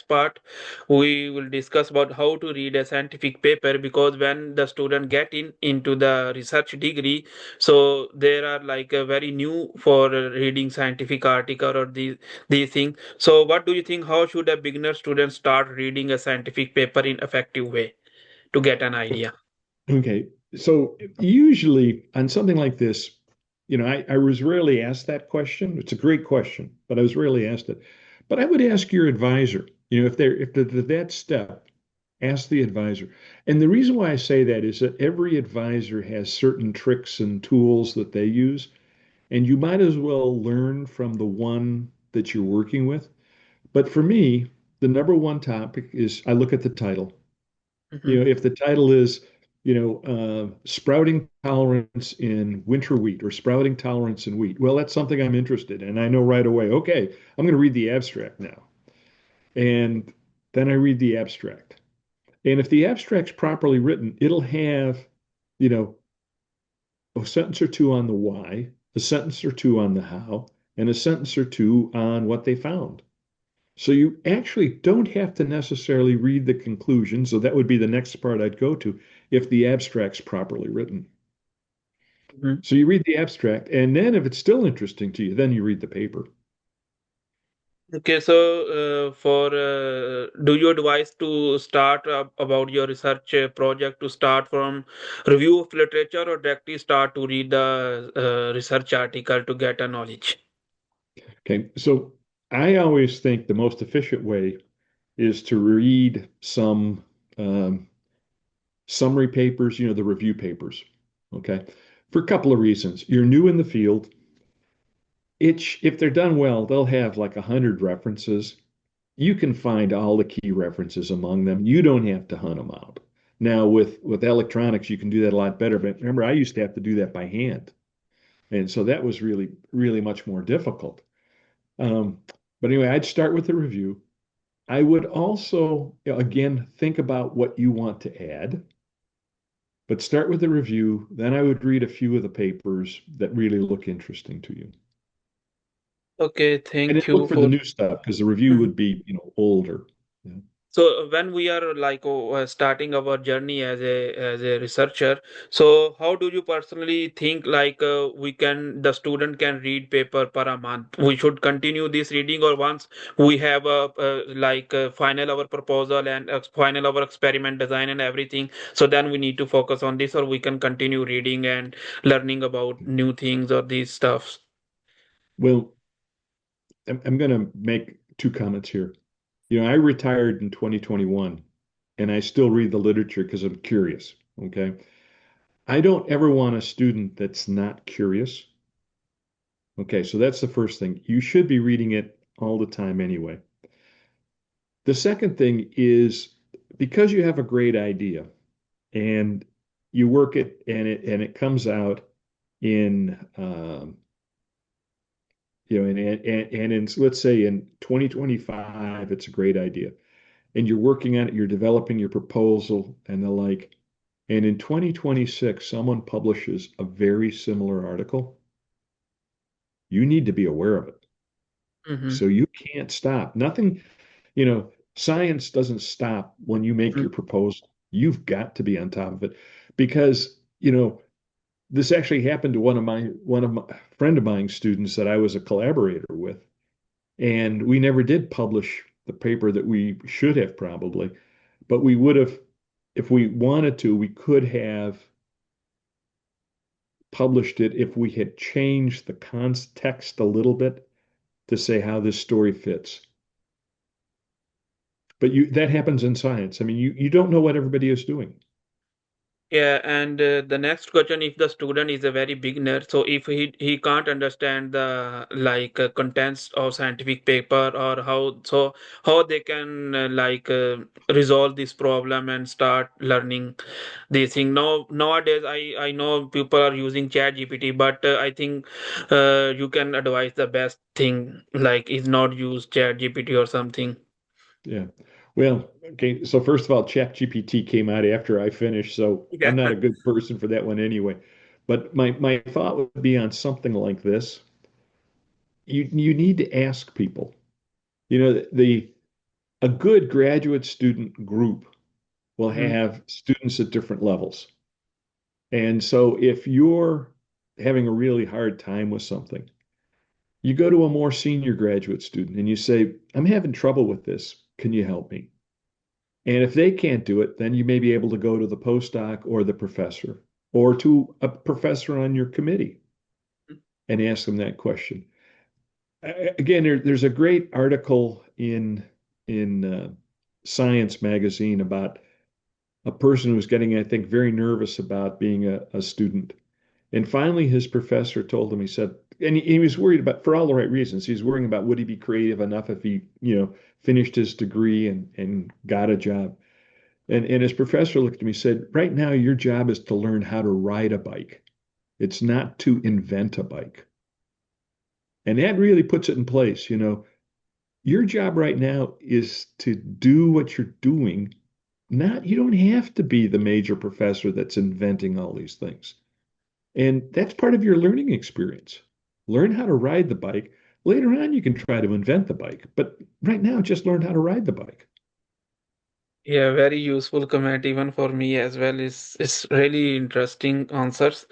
next part, we will discuss about how to read a scientific paper, because when the student get into the research degree, so there are like a very new for reading scientific article or these things. So what do you think? How should a beginner student start reading a scientific paper in effective way to get an idea? Okay. So usually on something like this, I was rarely asked that question. It's a great question, but I was rarely asked it. But I would ask your advisor, if they're that step, ask the advisor. And the reason why I say that is that every advisor has certain tricks and tools that they use, and you might as well learn from the one that you're working with. But for me, the number one topic is I look at the title. Mhm. If the title is, sprouting tolerance in winter wheat or sprouting tolerance in wheat, well, that's something I'm interested in. And I know right away, okay, I'm going to read the abstract now. And then I read the abstract. And if the abstract's properly written, it'll have, you know, a sentence or two on the why, a sentence or two on the how, and a sentence or two on what they found. So you actually don't have to necessarily read the conclusion. So that would be the next part I'd go to if the abstract's properly written. Mhm. So you read the abstract, and then if it's still interesting to you, then you read the paper. Okay, so do you advise to start about your research project to start from review of literature, or directly start to read the research article to get a knowledge? Okay, so I always think the most efficient way is to read some summary papers, the review papers. Okay, for a couple of reasons. You're new in the field. If they're done well, they'll have like 100 references. You can find all the key references among them. You don't have to hunt them out. Now with electronics, you can do that a lot better. But remember, I used to have to do that by hand, and so that was really, really much more difficult. Um, but anyway, I'd start with the review. I would also, again, think about what you want to add, but start with the review. Then I would read a few of the papers that really look interesting to you. Okay, And then thank look you for the for. new stuff because the review would be, older. Yeah. So when we are like starting our journey as a researcher, so how do you personally think like the student can read paper per a month? We should continue this reading, or once we have final our proposal and final our experiment design and everything, so then we need to focus on this, or we can continue reading and learning about new things or these stuffs. Well, I'm going to make two comments here. I retired in 2021 and I still read the literature because I'm curious. Okay. I don't ever want a student that's not curious. Okay. So that's the first thing. You should be reading it all the time anyway. The second thing is because you have a great idea and you work it and it comes out in, and in, let's say in 2025, it's a great idea and you're working on it, you're developing your proposal and the like. And in 2026, someone publishes a very similar article. You need to be aware of it. Mm-hmm. So you can't stop. Nothing, science doesn't stop when you make your proposal. You've got to be on top of it because, this actually happened to one of my friend of mine students that I was a collaborator with. And we never did publish the paper that we should have probably, but we would have, if we wanted to, we could have published it if we had changed the context a little bit to say how this story fits. But that happens in science. I mean, you don't know what everybody is doing. Yeah, and the next question, if the student is a very beginner, so if he can't understand the contents of scientific paper, or how they can resolve this problem and start learning these things. Now nowadays, I know people are using Chat GPT, but I think you can advise the best thing like is not use Chat GPT or something. Yeah. Well, okay. So first of all, ChatGPT came out after I finished, so Yeah. I'm not a good person for that one anyway. But my thought would be on something like this. You need to ask people. You know, the A good graduate student group will Mhm. have students at different levels. And so if you're having a really hard time with something, you go to a more senior graduate student and you say, I'm having trouble with this. Can you help me? And if they can't do it, then you may be able to go to the postdoc or the professor or to a professor on your committee and ask them that question. Again, there's a great article in Science magazine about a person who was getting, I think, very nervous about being a student. And finally, his professor told him, he said, and he was worried about, for all the right reasons, he's worrying about would he be creative enough if he, finished his degree and got a job. And his professor looked at me and said, right now, your job is to learn how to ride a bike. It's not to invent a bike. And that really puts it in place. Your job right now is to do what you're doing. Not, you don't have to be the major professor that's inventing all these things. And that's part of your learning experience. Learn how to ride the bike. Later on, you can try to invent the bike, but right now, just learn how to ride the bike. Yeah, very useful comment even for me as well. It's really interesting answers.